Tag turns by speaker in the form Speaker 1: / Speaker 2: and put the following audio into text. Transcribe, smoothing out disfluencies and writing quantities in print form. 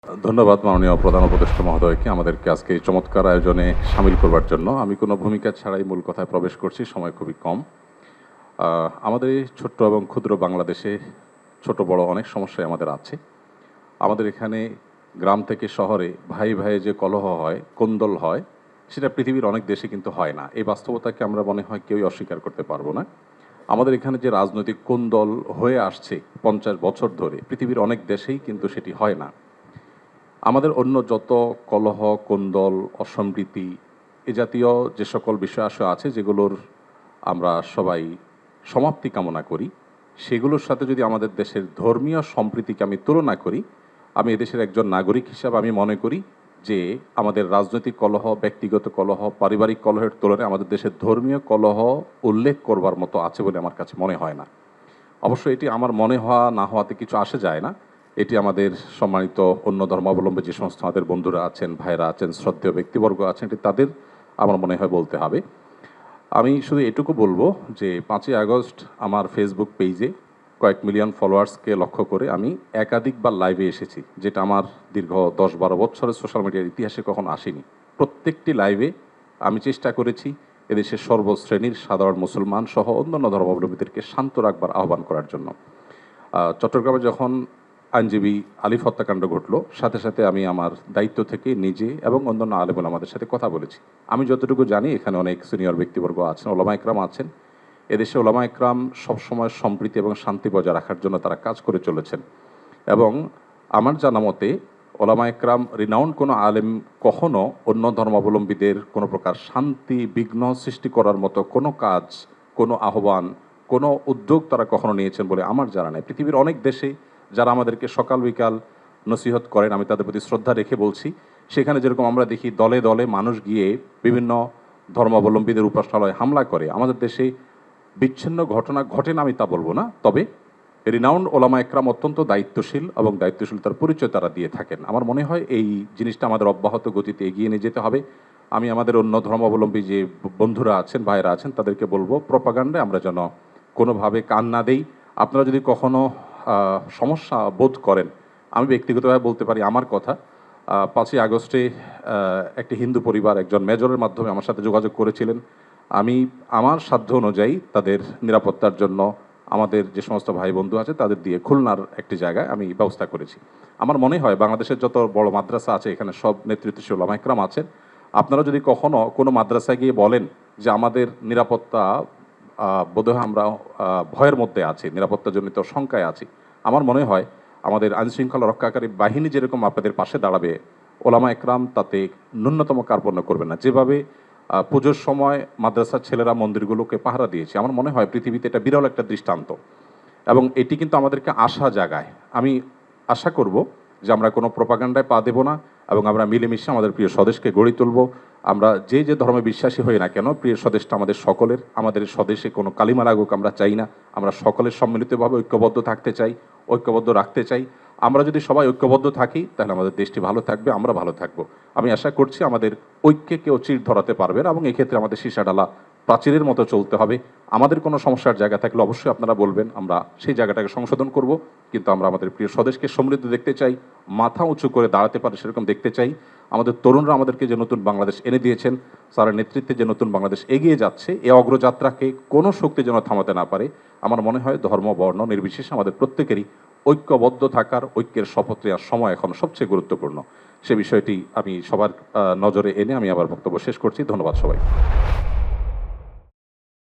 Speaker 1: ধন্যবাদ মাননীয় প্রধান উপদেষ্টা মহোদয়কে আমাদেরকে আজকে এই চমৎকার আয়োজনে সামিল করবার জন্য। আমি কোনো ভূমিকা ছাড়াই মূল কথায় প্রবেশ করছি, সময় খুবই কম। আমাদের এই ছোট্ট এবং ক্ষুদ্র বাংলাদেশে ছোট বড় অনেক সমস্যাই আমাদের আছে। আমাদের এখানে গ্রাম থেকে শহরে ভাই ভাইয়ে যে কলহ হয়, কোন্দল হয়, সেটা পৃথিবীর অনেক দেশে কিন্তু হয় না। এই বাস্তবতাকে আমরা মনে হয় কেউই অস্বীকার করতে পারবো না। আমাদের এখানে যে রাজনৈতিক কোন্দল হয়ে আসছে 50 বছর ধরে, পৃথিবীর অনেক দেশেই কিন্তু সেটি হয় না। আমাদের অন্য যত কলহ, কোন্দল, অসম্প্রীতি এ জাতীয় যে সকল বিষয় আশয় আছে যেগুলোর আমরা সবাই সমাপ্তি কামনা করি, সেগুলোর সাথে যদি আমাদের দেশের ধর্মীয় সম্প্রীতিকে আমি তুলনা করি, আমি এদেশের একজন নাগরিক হিসাবে আমি মনে করি যে আমাদের রাজনৈতিক কলহ, ব্যক্তিগত কলহ, পারিবারিক কলহের তুলনায় আমাদের দেশের ধর্মীয় কলহ উল্লেখ করবার মতো আছে বলে আমার কাছে মনে হয় না। অবশ্য এটি আমার মনে হওয়া না হওয়াতে কিছু আসে যায় না। এটি আমাদের সম্মানিত অন্য ধর্মাবলম্বী যে সমস্ত আমাদের বন্ধুরা আছেন, ভাইরা আছেন, শ্রদ্ধেয় ব্যক্তিবর্গ আছেন, এটি তাদের আমার মনে হয় বলতে হবে। আমি শুধু এটুকু বলবো যে 5ই আগস্ট আমার ফেসবুক পেজে কয়েক মিলিয়ন ফলোয়ার্সকে লক্ষ্য করে আমি একাধিকবার লাইভে এসেছি, যেটা আমার দীর্ঘ 10-12 বছরের সোশ্যাল মিডিয়ার ইতিহাসে কখনো আসেনি। প্রত্যেকটি লাইভে আমি চেষ্টা করেছি এদেশের সর্বশ্রেণীর সাধারণ মুসলমান সহ অন্যান্য ধর্মাবলম্বীদেরকে শান্ত রাখবার আহ্বান করার জন্য। চট্টগ্রামে যখন আইনজীবী আলিফ হত্যাকাণ্ড ঘটল, সাথে সাথে আমি আমার দায়িত্ব থেকে নিজে এবং অন্যান্য আলেম ওলামাদের সাথে কথা বলেছি। আমি যতটুকু জানি এখানে অনেক সিনিয়র ব্যক্তিবর্গ আছেন, ওলামা একরাম আছেন। এদেশে ওলামা একরাম সবসময় সম্প্রীতি এবং শান্তি বজায় রাখার জন্য তারা কাজ করে চলেছেন। এবং আমার জানা মতে ওলামা একরাম রিনাউন্ড কোনো আলেম কখনো অন্য ধর্মাবলম্বীদের কোনো প্রকার শান্তি বিঘ্ন সৃষ্টি করার মতো কোনো কাজ, কোনো আহ্বান, কোনো উদ্যোগ তারা কখনো নিয়েছেন বলে আমার জানা নেই। পৃথিবীর অনেক দেশে যারা আমাদেরকে সকাল বিকাল নসিহত করেন, আমি তাদের প্রতি শ্রদ্ধা রেখে বলছি, সেখানে যেরকম আমরা দেখি দলে দলে মানুষ গিয়ে বিভিন্ন ধর্মাবলম্বীদের উপাসনালয়ে হামলা করে, আমাদের দেশে বিচ্ছিন্ন ঘটনা ঘটে না আমি তা বলবো না, তবে রিনাউন্ড ওলামা একরাম অত্যন্ত দায়িত্বশীল এবং দায়িত্বশীলতার পরিচয় তারা দিয়ে থাকেন। আমার মনে হয় এই জিনিসটা আমাদের অব্যাহত গতিতে এগিয়ে নিয়ে যেতে হবে। আমি আমাদের অন্য ধর্মাবলম্বী যে বন্ধুরা আছেন, ভাইরা আছেন, তাদেরকে বলবো প্রপাগান্ডায় আমরা যেন কোনোভাবে কান না দেই। আপনারা যদি কখনো সমস্যা বোধ করেন, আমি ব্যক্তিগতভাবে বলতে পারি আমার কথা। 5ই আগস্টে একটি হিন্দু পরিবার একজন মেজরের মাধ্যমে আমার সাথে যোগাযোগ করেছিলেন। আমি আমার সাধ্য অনুযায়ী তাদের নিরাপত্তার জন্য আমাদের যে সমস্ত ভাই বন্ধু আছে তাদের দিয়ে খুলনার একটি জায়গায় আমি ব্যবস্থা করেছি। আমার মনে হয় বাংলাদেশের যত বড় মাদ্রাসা আছে এখানে সব নেতৃত্বশীল ওলামা একরাম আছেন। আপনারা যদি কখনো কোনো মাদ্রাসায় গিয়ে বলেন যে আমাদের নিরাপত্তা বোধহয় আমরা ভয়ের মধ্যে আছি, নিরাপত্তাজনিত শঙ্কায় আছি, আমার মনে হয় আমাদের আইনশৃঙ্খলা রক্ষাকারী বাহিনী যেরকম আপনাদের পাশে দাঁড়াবে, ওলামা একরাম তাতে ন্যূনতম কার্পণ্য করবে না। যেভাবে পুজোর সময় মাদ্রাসার ছেলেরা মন্দিরগুলোকে পাহারা দিয়েছে, আমার মনে হয় পৃথিবীতে এটা বিরল একটা দৃষ্টান্ত এবং এটি কিন্তু আমাদেরকে আশা জাগায়। আমি আশা করব যে আমরা কোনো প্রপাগান্ডায় পা দেব না এবং আমরা মিলেমিশে আমাদের প্রিয় স্বদেশকে গড়ে তুলব। আমরা যে যে ধর্মে বিশ্বাসী হই না কেন, প্রিয় স্বদেশটা আমাদের সকলের। আমাদের স্বদেশে কোনো কালিমা লাগুক আমরা চাই না। আমরা সকলের সম্মিলিতভাবে ঐক্যবদ্ধ থাকতে চাই, ঐক্যবদ্ধ রাখতে চাই। আমরা যদি সবাই ঐক্যবদ্ধ থাকি তাহলে আমাদের দেশটি ভালো থাকবে, আমরা ভালো থাকব। আমি আশা করছি আমাদের ঐক্যে কেউ চির ধরাতে পারবে না এবং এক্ষেত্রে আমাদের সীসাডালা প্রাচীরের মতো চলতে হবে। আমাদের কোনো সমস্যার জায়গা থাকলে অবশ্যই আপনারা বলবেন, আমরা সেই জায়গাটাকে সংশোধন করব। কিন্তু আমরা আমাদের প্রিয় স্বদেশকে সমৃদ্ধ দেখতে চাই, মাথা উঁচু করে দাঁড়াতে পারে সেরকম দেখতে চাই। আমাদের তরুণরা আমাদেরকে যে নতুন বাংলাদেশ এনে দিয়েছেন, তার নেতৃত্বে যে নতুন বাংলাদেশ এগিয়ে যাচ্ছে, এই অগ্রযাত্রাকে কোনো শক্তি যেন থামাতে না পারে। আমার মনে হয় ধর্ম বর্ণ নির্বিশেষে আমাদের প্রত্যেকেরই ঐক্যবদ্ধ থাকার, ঐক্যের শপথ নেওয়ার সময় এখন সবচেয়ে গুরুত্বপূর্ণ। সে বিষয়টি আমি সবার নজরে এনে আমি আবার বক্তব্য শেষ করছি। ধন্যবাদ সবাই।